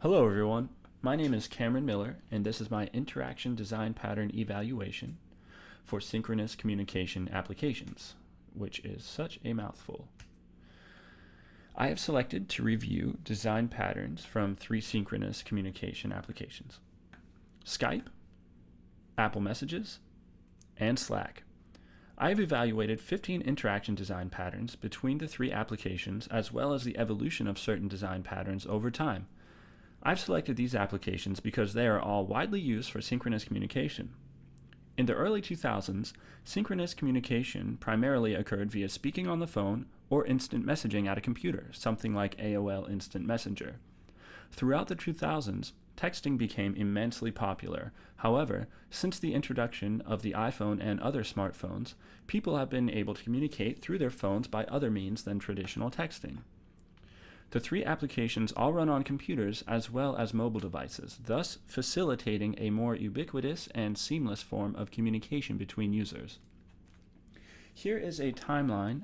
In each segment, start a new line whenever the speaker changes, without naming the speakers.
Hello everyone, my name is Cameron Miller and this is my interaction design pattern evaluation for synchronous communication applications, which is such a mouthful. I have selected to review design patterns from 3 synchronous communication applications: Skype, Apple Messages, and Slack. I have evaluated 15 interaction design patterns between the 3 applications as well as the evolution of certain design patterns over time. I've selected these applications because they are all widely used for synchronous communication. In the early 2000s, synchronous communication primarily occurred via speaking on the phone or instant messaging at a computer, something like AOL Instant Messenger. Throughout the 2000s, texting became immensely popular. However, since the introduction of the iPhone and other smartphones, people have been able to communicate through their phones by other means than traditional texting. The 3 applications all run on computers as well as mobile devices, thus facilitating a more ubiquitous and seamless form of communication between users. Here is a timeline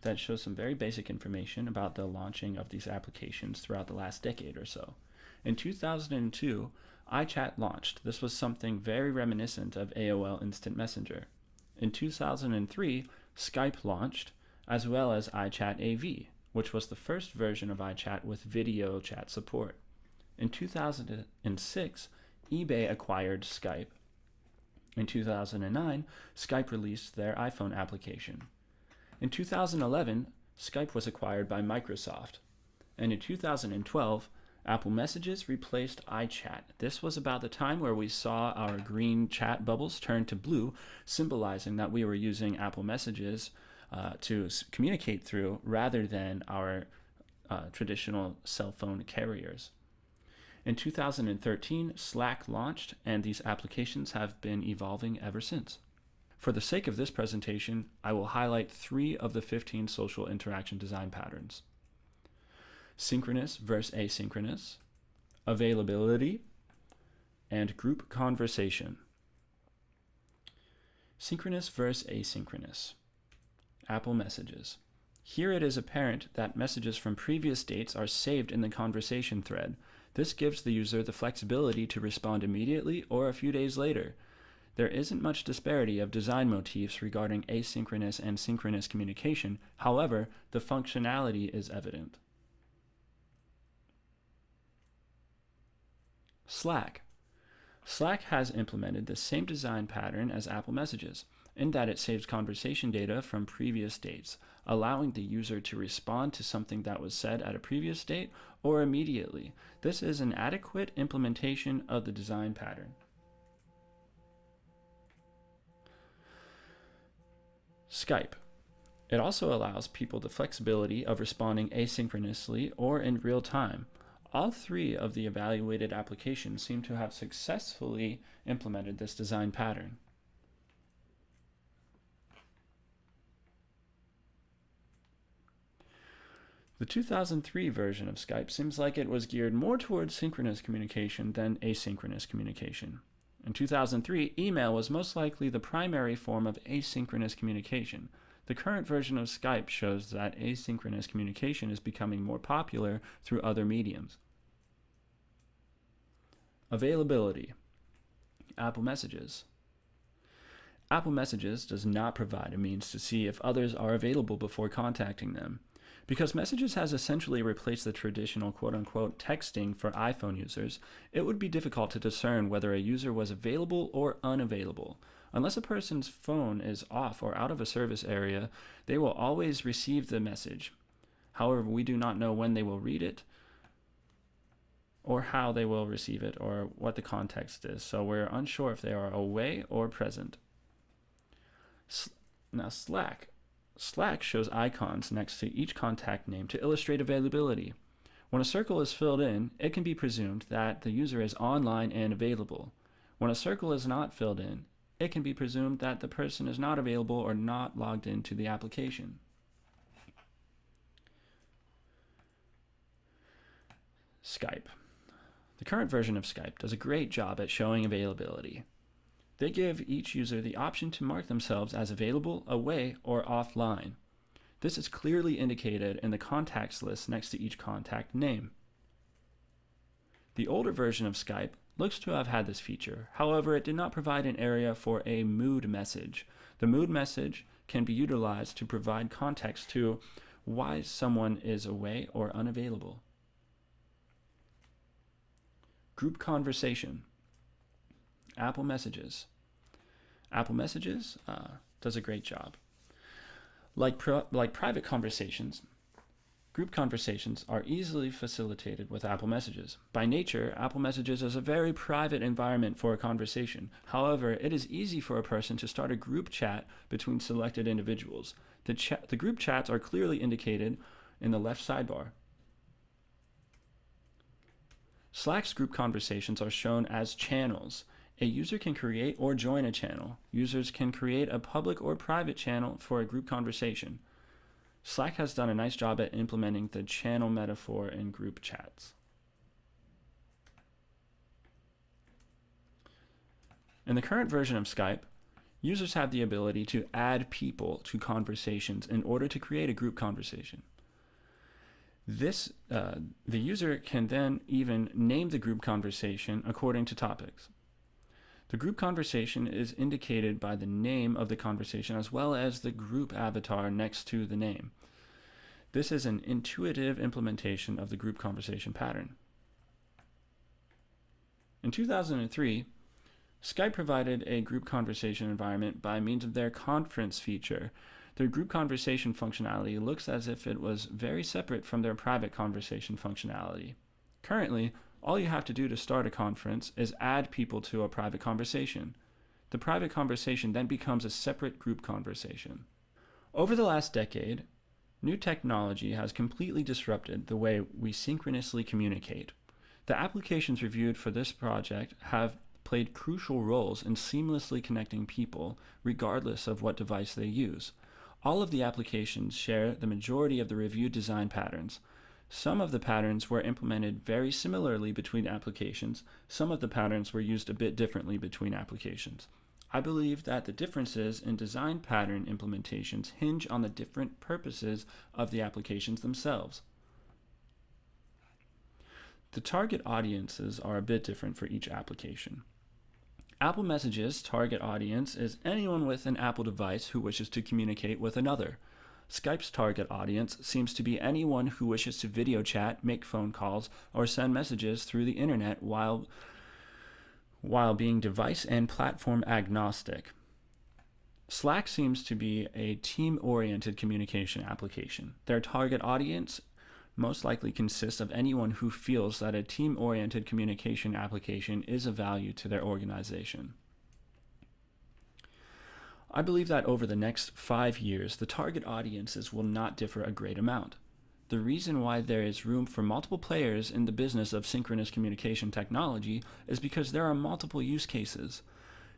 that shows some very basic information about the launching of these applications throughout the last decade or so. In 2002, iChat launched. This was something very reminiscent of AOL Instant Messenger. In 2003, Skype launched, as well as iChat AV, which was the first version of iChat with video chat support. In 2006, eBay acquired Skype. In 2009, Skype released their iPhone application. In 2011, Skype was acquired by Microsoft. And in 2012, Apple Messages replaced iChat. This was about the time where we saw our green chat bubbles turn to blue, symbolizing that we were using Apple Messages to communicate through rather than our traditional cell phone carriers. In 2013, Slack launched, and these applications have been evolving ever since. For the sake of this presentation, I will highlight 3 of the 15 social interaction design patterns: synchronous versus asynchronous, availability, and group conversation. Synchronous versus asynchronous. Apple Messages. Here it is apparent that messages from previous dates are saved in the conversation thread. This gives the user the flexibility to respond immediately or a few days later. There isn't much disparity of design motifs regarding asynchronous and synchronous communication. However, the functionality is evident. Slack. Slack has implemented the same design pattern as Apple Messages, in that it saves conversation data from previous dates, allowing the user to respond to something that was said at a previous date or immediately. This is an adequate implementation of the design pattern. Skype. It also allows people the flexibility of responding asynchronously or in real time. All 3 of the evaluated applications seem to have successfully implemented this design pattern. The 2003 version of Skype seems like it was geared more towards synchronous communication than asynchronous communication. In 2003, email was most likely the primary form of asynchronous communication. The current version of Skype shows that asynchronous communication is becoming more popular through other mediums. Availability. Apple Messages. Apple Messages does not provide a means to see if others are available before contacting them. Because Messages has essentially replaced the traditional quote-unquote texting for iPhone users, it would be difficult to discern whether a user was available or unavailable. Unless a person's phone is off or out of a service area, they will always receive the message. However, we do not know when they will read it, or how they will receive it, or what the context is, so we're unsure if they are away or present. Now Slack. Slack shows icons next to each contact name to illustrate availability. When a circle is filled in, it can be presumed that the user is online and available. When a circle is not filled in, it can be presumed that the person is not available or not logged into the application. Skype. The current version of Skype does a great job at showing availability. They give each user the option to mark themselves as available, away, or offline. This is clearly indicated in the contacts list next to each contact name. The older version of Skype looks to have had this feature. However, it did not provide an area for a mood message. The mood message can be utilized to provide context to why someone is away or unavailable. Group conversation. Apple Messages. Apple Messages does a great job. Like private conversations, group conversations are easily facilitated with Apple Messages. By nature, Apple Messages is a very private environment for a conversation. However, it is easy for a person to start a group chat between selected individuals. The group chats are clearly indicated in the left sidebar. Slack's group conversations are shown as channels. A user can create or join a channel. Users can create a public or private channel for a group conversation. Slack has done a nice job at implementing the channel metaphor in group chats. In the current version of Skype, users have the ability to add people to conversations in order to create a group conversation. The user can then even name the group conversation according to topics. The group conversation is indicated by the name of the conversation as well as the group avatar next to the name. This is an intuitive implementation of the group conversation pattern. In 2003, Skype provided a group conversation environment by means of their conference feature. Their group conversation functionality looks as if it was very separate from their private conversation functionality. Currently, all you have to do to start a conference is add people to a private conversation. The private conversation then becomes a separate group conversation. Over the last decade, new technology has completely disrupted the way we synchronously communicate. The applications reviewed for this project have played crucial roles in seamlessly connecting people, regardless of what device they use. All of the applications share the majority of the reviewed design patterns. Some of the patterns were implemented very similarly between applications. Some of the patterns were used a bit differently between applications. I believe that the differences in design pattern implementations hinge on the different purposes of the applications themselves. The target audiences are a bit different for each application. Apple Messages' target audience is anyone with an Apple device who wishes to communicate with another. Skype's target audience seems to be anyone who wishes to video chat, make phone calls, or send messages through the internet while being device and platform agnostic. Slack seems to be a team-oriented communication application. Their target audience most likely consists of anyone who feels that a team-oriented communication application is of value to their organization. I believe that over the next 5 years, the target audiences will not differ a great amount. The reason why there is room for multiple players in the business of synchronous communication technology is because there are multiple use cases.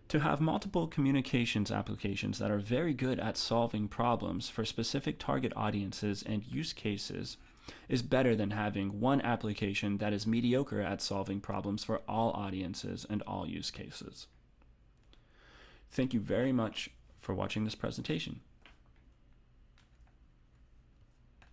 To have multiple communications applications that are very good at solving problems for specific target audiences and use cases is better than having one application that is mediocre at solving problems for all audiences and all use cases. Thank you very much for watching this presentation.